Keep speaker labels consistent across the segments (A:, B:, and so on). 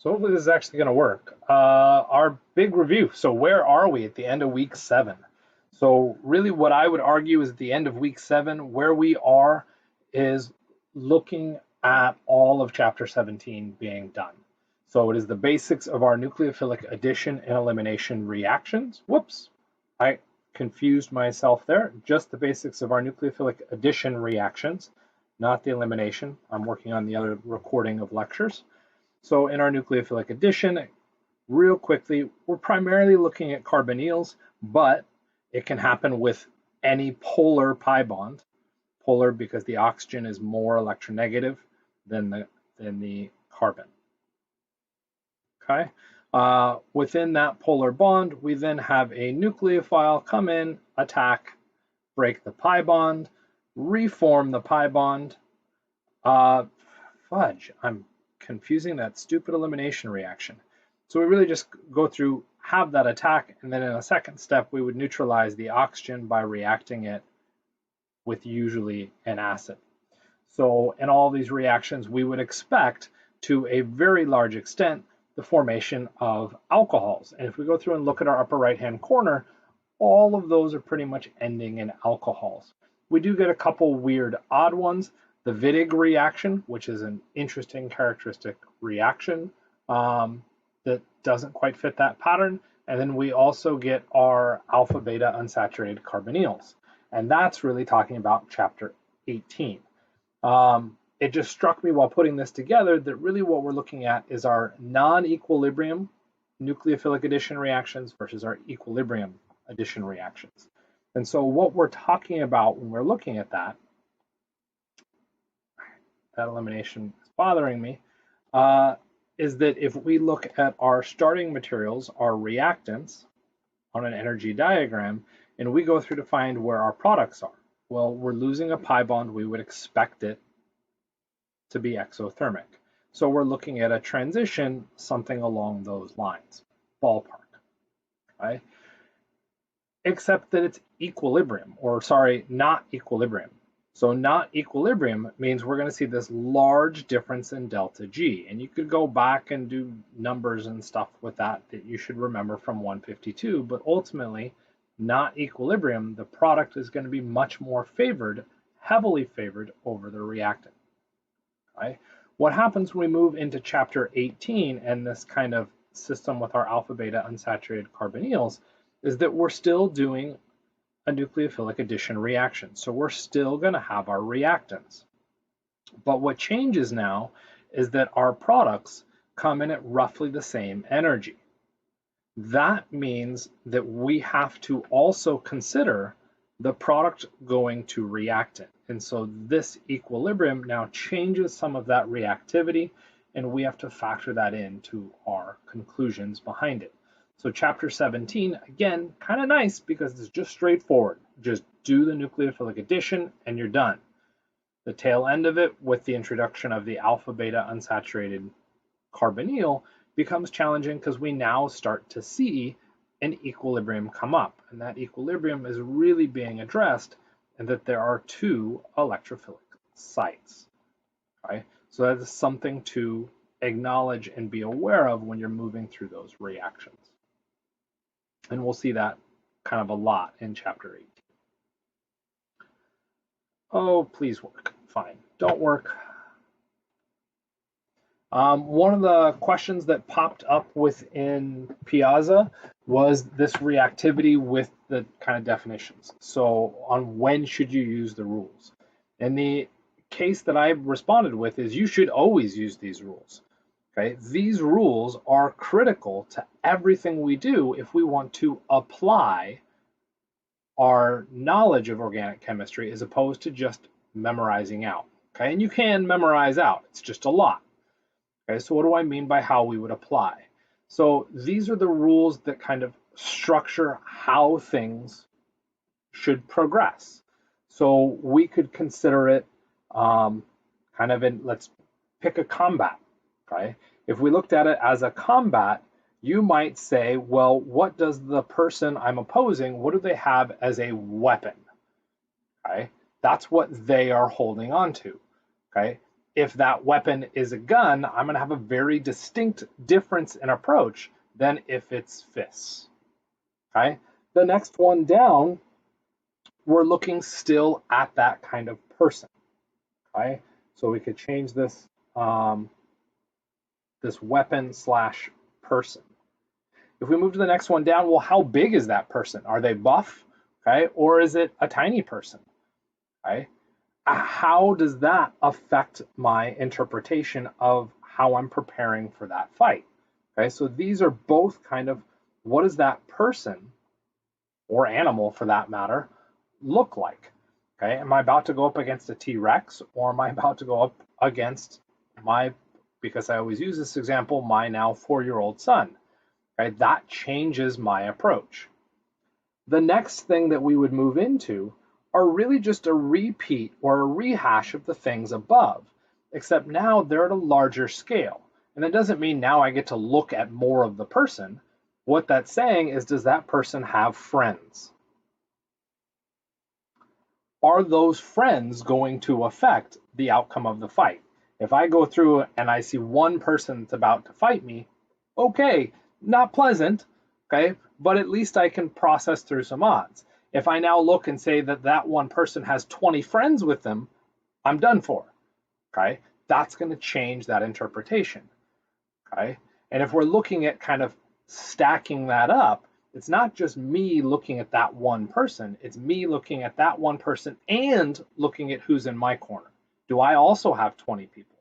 A: So hopefully this is actually going to work. Our big review. So where are we at the end of week 7? So really what I would argue is at the end of week 7, where we are is looking at all of chapter 17 being done. So it is the basics of our nucleophilic addition and elimination reactions. Whoops, I confused myself there. Just the basics of our nucleophilic addition reactions, not the elimination. I'm working on the other recording of lectures. So in our nucleophilic addition, real quickly, we're primarily looking at carbonyls, but it can happen with any polar pi bond. Polar because the oxygen is more electronegative than the carbon. Okay. Within that polar bond, we then have a nucleophile come in, attack, break the pi bond, reform the pi bond. Fudge, I'm confusing that stupid elimination reaction. So we really just go through, have that attack, and then in a second step, we would neutralize the oxygen by reacting it with usually an acid. So in all these reactions, we would expect to a very large extent the formation of alcohols. And if we go through and look at our upper right-hand corner, all of those are pretty much ending in alcohols. We do get a couple weird odd ones. The Wittig reaction, which is an interesting characteristic reaction that doesn't quite fit that pattern. And then we also get our alpha beta unsaturated carbonyls. And that's really talking about chapter 18. It just struck me while putting this together that really what we're looking at is our non-equilibrium nucleophilic addition reactions versus our equilibrium addition reactions. And so what we're talking about when we're looking at that elimination is bothering me, is that if we look at our starting materials, our reactants on an energy diagram, and we go through to find where our products are, well, we're losing a pi bond, we would expect it to be exothermic. So we're looking at a transition, something along those lines, ballpark, right? Except that it's equilibrium, or sorry, not equilibrium. So not equilibrium means we're going to see this large difference in delta G. And you could go back and do numbers and stuff with that you should remember from 152. But ultimately, not equilibrium, the product is going to be much more favored, heavily favored over the reactant. Right? What happens when we move into chapter 18 and this kind of system with our alpha beta unsaturated carbonyls is that we're still doing a nucleophilic addition reaction. So we're still going to have our reactants. But what changes now is that our products come in at roughly the same energy. That means that we have to also consider the product going to reactant. And so this equilibrium now changes some of that reactivity, and we have to factor that into our conclusions behind it. So chapter 17, again, kind of nice because it's just straightforward. Just do the nucleophilic addition and you're done. The tail end of it with the introduction of the alpha beta unsaturated carbonyl becomes challenging because we now start to see an equilibrium come up. And that equilibrium is really being addressed and that there are two electrophilic sites. Right? So that is something to acknowledge and be aware of when you're moving through those reactions. And we'll see that kind of a lot in chapter 18. Oh, please work. Fine. Don't work. One of the questions that popped up within Piazza was this reactivity with the kind of definitions. So on when should you use the rules? And the case that I responded with is you should always use these rules. Okay, these rules are critical to everything we do if we want to apply our knowledge of organic chemistry as opposed to just memorizing out. Okay, and you can memorize out, it's just a lot. Okay, so what do I mean by how we would apply? So these are the rules that kind of structure how things should progress. So we could consider it kind of in, let's pick a combat. Okay? If we looked at it as a combat, you might say, well, what does the person I'm opposing, what do they have as a weapon? Okay? That's what they are holding on to. Okay? if that weapon is a gun, I'm going to have a very distinct difference in approach than if it's fists. Okay? The next one down, we're looking still at that kind of person. Okay? So we could change this this weapon slash person. If we move to the next one down, well, how big is that person? Are they buff? Okay? Or is it a tiny person? Okay? How does that affect my interpretation of how I'm preparing for that fight? Okay, so these are both kind of, what does that person or animal for that matter look like? Okay, am I about to go up against a T-Rex, or am I about to go up against my, because I always use this example, my now 4-year-old son? Okay, that changes my approach. The next thing that we would move into are really just a repeat or a rehash of the things above, except now they're at a larger scale. And that doesn't mean now I get to look at more of the person. What that's saying is, does that person have friends? Are those friends going to affect the outcome of the fight? If I go through and I see one person that's about to fight me, okay, not pleasant, okay, but at least I can process through some odds. If I now look and say that that one person has 20 friends with them, I'm done for, okay? That's going to change that interpretation, okay? And if we're looking at kind of stacking that up, it's not just me looking at that one person, it's me looking at that one person and looking at who's in my corner. Do I also have 20 people?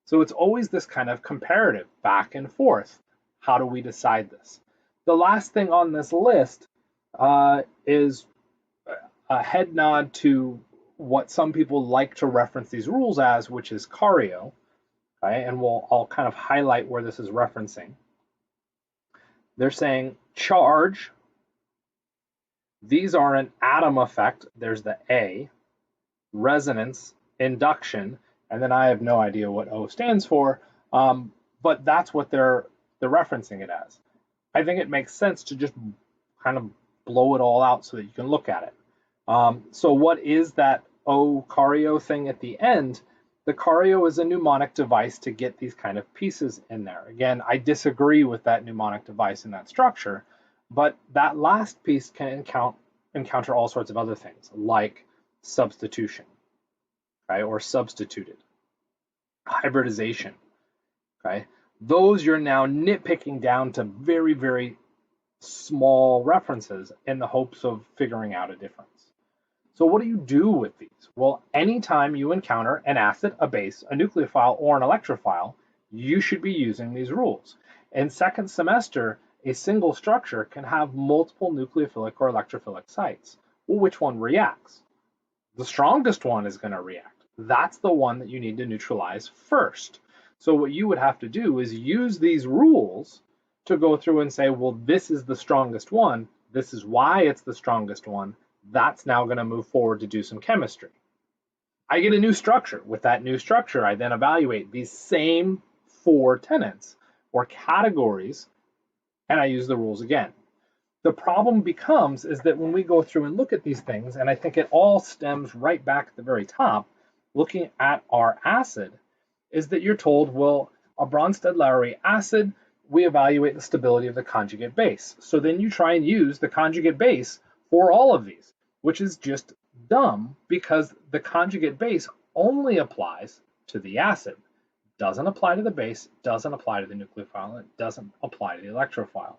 A: So it's always this kind of comparative back and forth. How do we decide this? The last thing on this list is a head nod to what some people like to reference these rules as, which is Cario. Okay? And I'll kind of highlight where this is referencing. They're saying charge. These are an atom effect. There's the A, resonance, induction, and then I have no idea what O stands for, but that's what they're referencing it as. I think it makes sense to just kind of blow it all out so that you can look at it. So what is that O Cario thing at the end? The Cario is a mnemonic device to get these kind of pieces in there. Again, I disagree with that mnemonic device in that structure, but that last piece can encounter all sorts of other things, like substitution, okay, or substituted, hybridization, okay? Those you're now nitpicking down to very, very small references in the hopes of figuring out a difference. So what do you do with these? Well, anytime you encounter an acid, a base, a nucleophile, or an electrophile, you should be using these rules. In second semester, a single structure can have multiple nucleophilic or electrophilic sites. Well, which one reacts? The strongest one is going to react. That's the one that you need to neutralize first. So what you would have to do is use these rules to go through and say, well, this is the strongest one. This is why it's the strongest one. That's now going to move forward to do some chemistry. I get a new structure. With that new structure, I then evaluate these same 4 tenets or categories, and I use the rules again. The problem becomes is that when we go through and look at these things, and I think it all stems right back at the very top, looking at our acid, is that you're told, well, a Bronsted-Lowry acid, we evaluate the stability of the conjugate base. So then you try and use the conjugate base for all of these, which is just dumb because the conjugate base only applies to the acid. Doesn't apply to the base, doesn't apply to the nucleophile, it doesn't apply to the electrophile.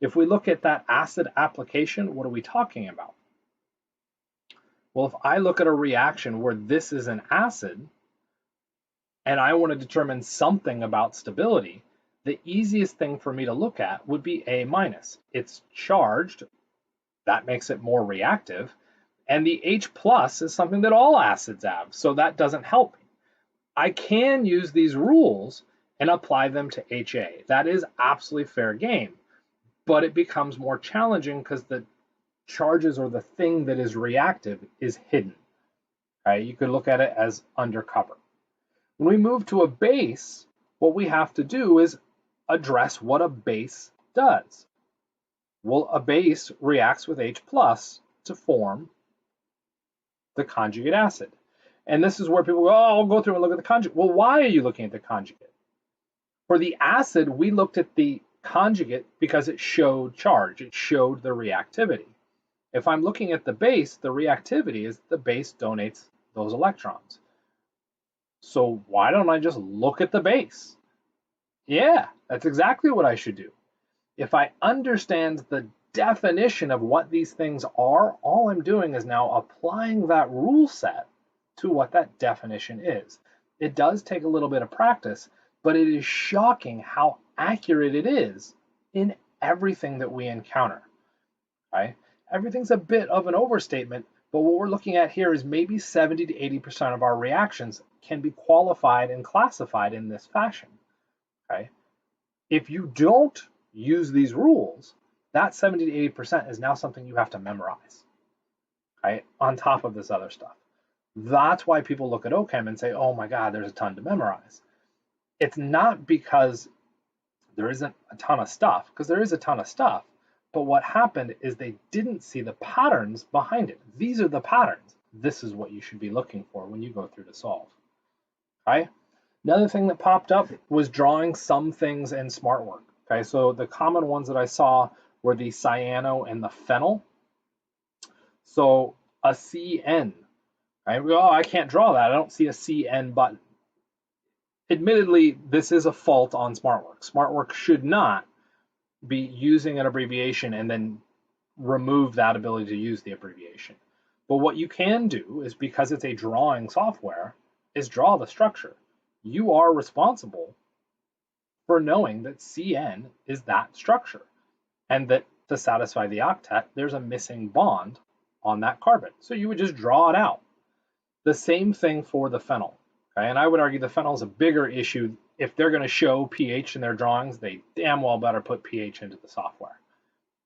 A: If we look at that acid application, what are we talking about? Well, if I look at a reaction where this is an acid, and I want to determine something about stability, the easiest thing for me to look at would be A-. It's charged, that makes it more reactive, and the H+ is something that all acids have, so that doesn't help me. I can use these rules and apply them to HA. That is absolutely fair game, but it becomes more challenging because the charges or the thing that is reactive is hidden. Okay? You could look at it as undercover. When we move to a base, what we have to do is address what a base does. Well, a base reacts with H+ to form the conjugate acid. And this is where people go, oh, I'll go through and look at the conjugate. Well, why are you looking at the conjugate? For the acid, we looked at the conjugate because it showed charge. It showed the reactivity. If I'm looking at the base, the reactivity is the base donates those electrons. So why don't I just look at the base? Yeah, that's exactly what I should do. If I understand the definition of what these things are, all I'm doing is now applying that rule set to what that definition is. It does take a little bit of practice, but it is shocking how accurate it is in everything that we encounter. Okay? Everything's a bit of an overstatement, but what we're looking at here is maybe 70 to 80% of our reactions can be qualified and classified in this fashion. Okay? If you don't use these rules, that 70 to 80% is now something you have to memorize, right? On top of this other stuff. That's why people look at OCHEM and say, oh my God, there's a ton to memorize. It's not because there isn't a ton of stuff, because there is a ton of stuff, but what happened is they didn't see the patterns behind it. These are the patterns. This is what you should be looking for when you go through to solve, okay? Another thing that popped up was drawing some things in SmartWork. Okay, so the common ones that I saw were the cyano and the phenyl. So a CN, right? Oh, I can't draw that. I don't see a CN button. Admittedly, this is a fault on SmartWork. SmartWork should not be using an abbreviation and then remove that ability to use the abbreviation. But what you can do is, because it's a drawing software, is draw the structure. You are responsible for knowing that CN is that structure, and that to satisfy the octet, there's a missing bond on that carbon. So you would just draw it out. The same thing for the phenyl. Okay? And I would argue the phenyl is a bigger issue. If they're going to show pH in their drawings, they damn well better put pH into the software.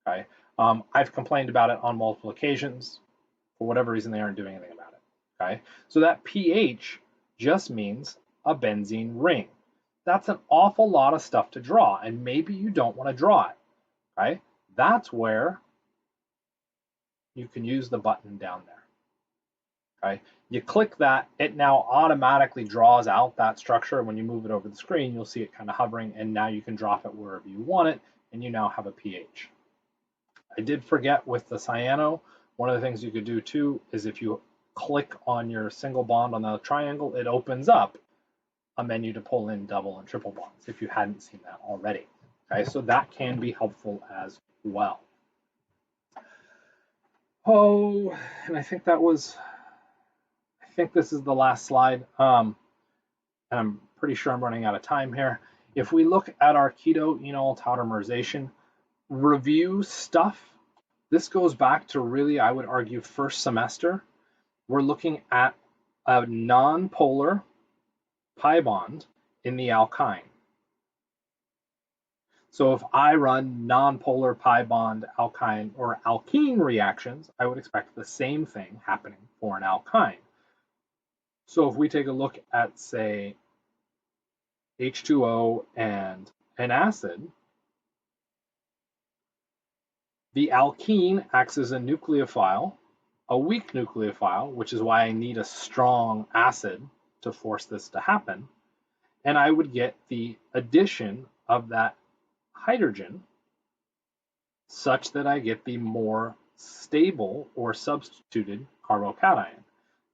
A: Okay? I've complained about it on multiple occasions. For whatever reason, they aren't doing anything about it. Okay? So that pH just means a benzene ring. That's an awful lot of stuff to draw, and maybe you don't want to draw it, right? That's where you can use the button down there, okay? You click that, it now automatically draws out that structure. When you move it over the screen, you'll see it kind of hovering, and now you can drop it wherever you want it, and you now have a pH. I did forget with the cyano, one of the things you could do too is if you click on your single bond on the triangle, it opens up a menu to pull in double and triple bonds if you hadn't seen that already. Okay, so that can be helpful as well. Oh, and I think this is the last slide. And I'm pretty sure I'm running out of time here. If we look at our keto enol tautomerization review stuff, this goes back to really, I would argue, first semester. We're looking at a non-polar pi bond in the alkyne. So if I run non-polar pi bond alkyne or alkene reactions, I would expect the same thing happening for an alkyne. So if we take a look at, say, H2O and an acid, the alkene acts as a nucleophile, a weak nucleophile, which is why I need a strong acid to force this to happen. And I would get the addition of that hydrogen such that I get the more stable or substituted carbocation.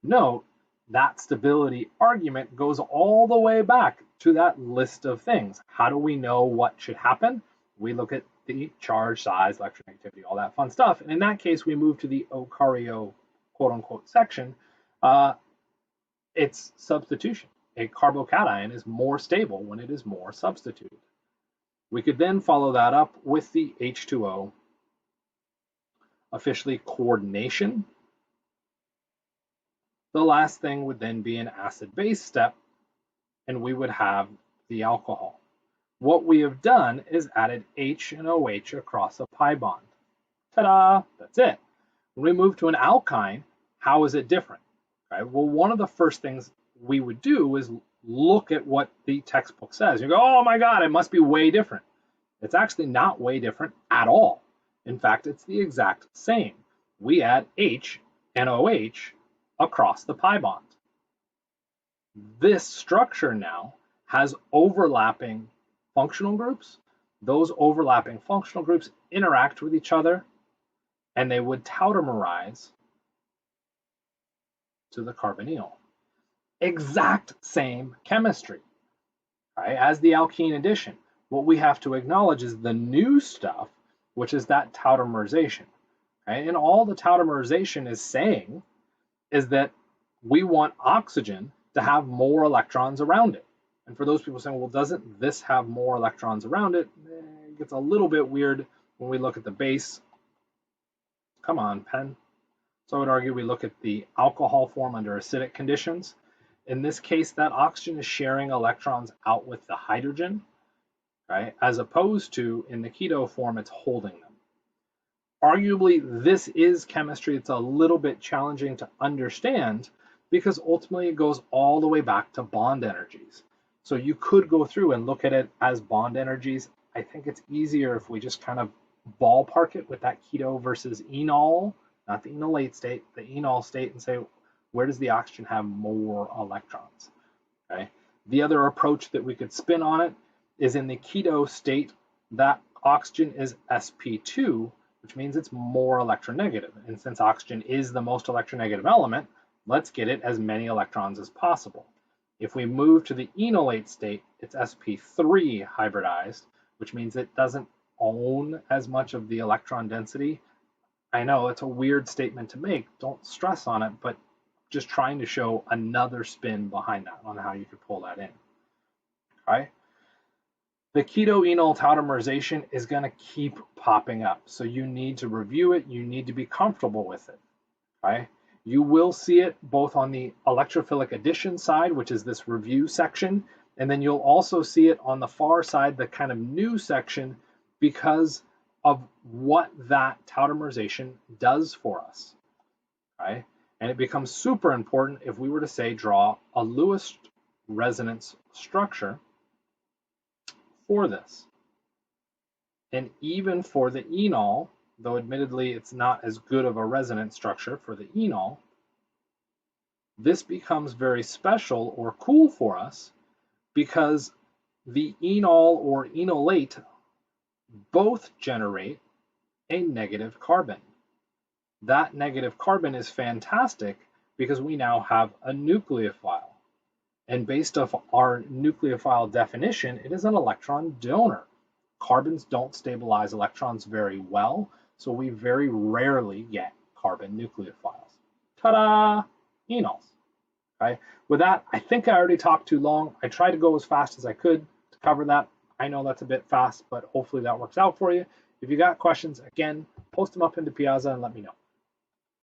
A: Note that stability argument goes all the way back to that list of things. How do we know what should happen? We look at the charge, size, electronegativity, all that fun stuff. And in that case, we move to the Ocario quote unquote section. It's substitution. A carbocation is more stable when it is more substituted. We could then follow that up with the H2O, officially coordination. The last thing would then be an acid-base step, and we would have the alcohol. What we have done is added H and OH across a pi bond. Ta-da! That's it. When we move to an alkyne, how is it different? Okay, well, one of the first things we would do is look at what the textbook says. You go, oh my God, it must be way different. It's actually not way different at all. In fact, it's the exact same. We add H and OH across the pi bond. This structure now has overlapping functional groups. Those overlapping functional groups interact with each other, and they would tautomerize to the carbonyl. Exact same chemistry, right, as the alkene addition. What we have to acknowledge is the new stuff, which is that tautomerization. Right? And all the tautomerization is saying is that we want oxygen to have more electrons around it. And for those people saying, well, doesn't this have more electrons around it? It gets a little bit weird when we look at the base. Come on, pen. So I would argue we look at the alcohol form under acidic conditions. In this case, that oxygen is sharing electrons out with the hydrogen, right? As opposed to in the keto form, it's holding them. Arguably, this is chemistry. It's a little bit challenging to understand because ultimately it goes all the way back to bond energies. So you could go through and look at it as bond energies. I think it's easier if we just kind of ballpark it with that keto versus enol, not the enolate state, the enol state, and say, where does the oxygen have more electrons? Okay. The other approach that we could spin on it is in the keto state, that oxygen is sp2, which means it's more electronegative. And since oxygen is the most electronegative element, let's get it as many electrons as possible. If we move to the enolate state, it's sp3 hybridized, which means it doesn't own as much of the electron density. I know it's a weird statement to make. Don't stress on it, but just trying to show another spin behind that on how you could pull that in. Okay. The keto-enol tautomerization is going to keep popping up, so you need to review it. You need to be comfortable with it. Okay. You will see it both on the electrophilic addition side, which is this review section, and then you'll also see it on the far side, the kind of new section, because of what that tautomerization does for us. Okay. And it becomes super important if we were to say draw a Lewis resonance structure for this. And even for the enol, though admittedly it's not as good of a resonance structure for the enol, this becomes very special or cool for us because the enol or enolate both generate a negative carbon. That negative carbon is fantastic because we now have a nucleophile. And based off our nucleophile definition, it is an electron donor. Carbons don't stabilize electrons very well, so we very rarely get carbon nucleophiles. Ta-da! Enols. Okay. With that, I think I already talked too long. I tried to go as fast as I could to cover that. I know that's a bit fast, but hopefully that works out for you. If you got questions, again, post them up into Piazza and let me know.